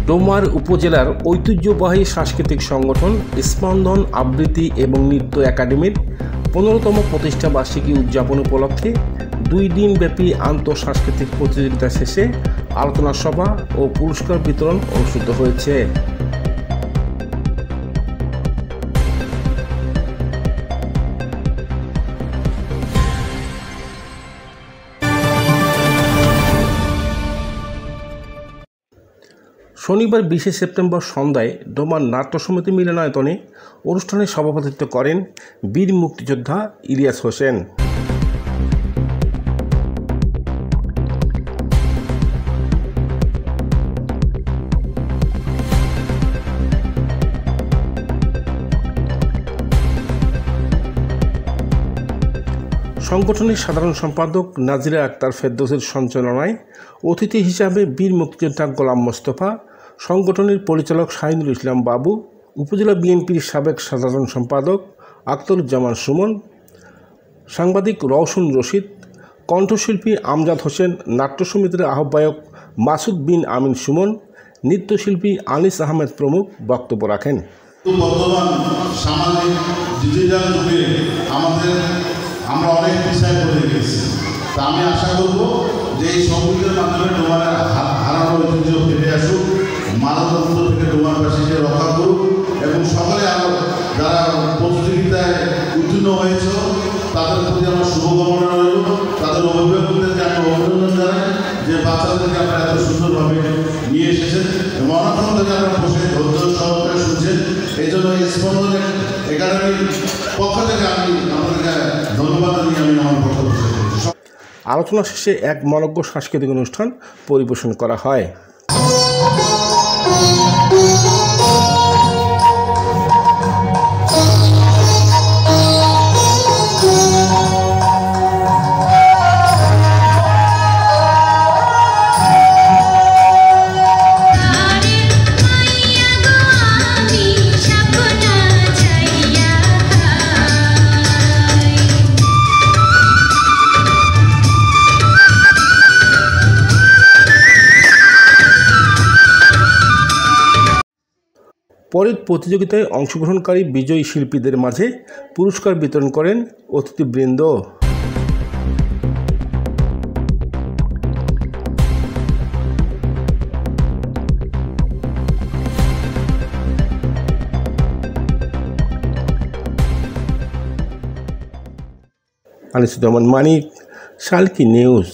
ডোমার উপজেলার ঐতিহ্যবাহী সাংস্কৃতিক সংগঠন স্পন্দন আবৃত্তি এবং নৃত্য একাডেমির 15তম প্রতিষ্ঠা বার্ষিকী উদযাপন উপলক্ষে 2 দিনব্যাপী আন্তঃসাংস্কৃতিক প্রতিযোগিতা শেষে আলোচনা সভা ও পুরস্কার বিতরণ অনুষ্ঠিত হয়েছে। শনিবার 20 সেপ্টেম্বর সন্ধ্যায় ডোমার নাট্য সমিতি মিলনায়তনে অনুষ্ঠানে সভাপতিত্ব করেন বীর মুক্তিযোদ্ধা ইলিয়াস হোসেন। সংগঠনের সাধারণ সম্পাদক নাজিরা আক্তার ফেরদৌসের সঞ্চালনায় অতিথি হিসাবে বীর মুক্তিযোদ্ধা গোলাম মোস্তফা, সংগঠনের পরিচালক শাহিনুল ইসলাম বাবু, উপজেলা বিএনপির সাবেক সাধারণ সম্পাদক আখতারুজ্জামান সুমন, সাংবাদিক রওশন রশিদ, কণ্ঠশিল্পী আমজাদ হোসেন, নাট্য সমিতির আহ্বায়ক মাসুদ বিন আমিন সুমন, নৃত্যশিল্পী আনিস আহমেদ প্রমুখ বক্তব্য রাখেন। বর্তমান সামাজিক ডিজিটাল যুগে আমরা অনেক পিছায় পড়ে গেছি। তা আমি আশা করব যে এই সংগীতের মাধ্যমে ডোমারের হারানো ঐতিহ্য ফিরে আসুক, মানবতন্ত্র থেকে ডোমারবাসীকে রক্ষা করুক এবং সকলে আরও যারা প্রতিযোগিতায় উত্তীর্ণ হয়েছে তাদের প্রতি আমার শুভকামনা রইল। তাদের অভিভাবকদেরকে আমি অভিনন্দন জানাই যে বাচ্চাদেরকে আপনারা এত সুন্দরভাবে নিয়ে এসেছেন এবং অনেকক্ষণ থেকে আপনারা বসে ধৈর্য সহকারে শুনছেন। এই জন্য স্পন্দন একাডেমির পক্ষ থেকে আমি আপনাদেরকে ধন্যবাদ জানিয়ে আমি আমার বক্তব্য শেষ করছি। আলোচনা শেষে এক মনোজ্ঞ সাংস্কৃতিক অনুষ্ঠান পরিবেশন করা হয়। পরের প্রতিযোগিতায় অংশগ্রহণকারী বিজয়ী শিল্পীদের মাঝে পুরস্কার বিতরণ করেন অতিথিবৃন্দ। আনিসুজ্জামান মানিক, শালকি নিউজ।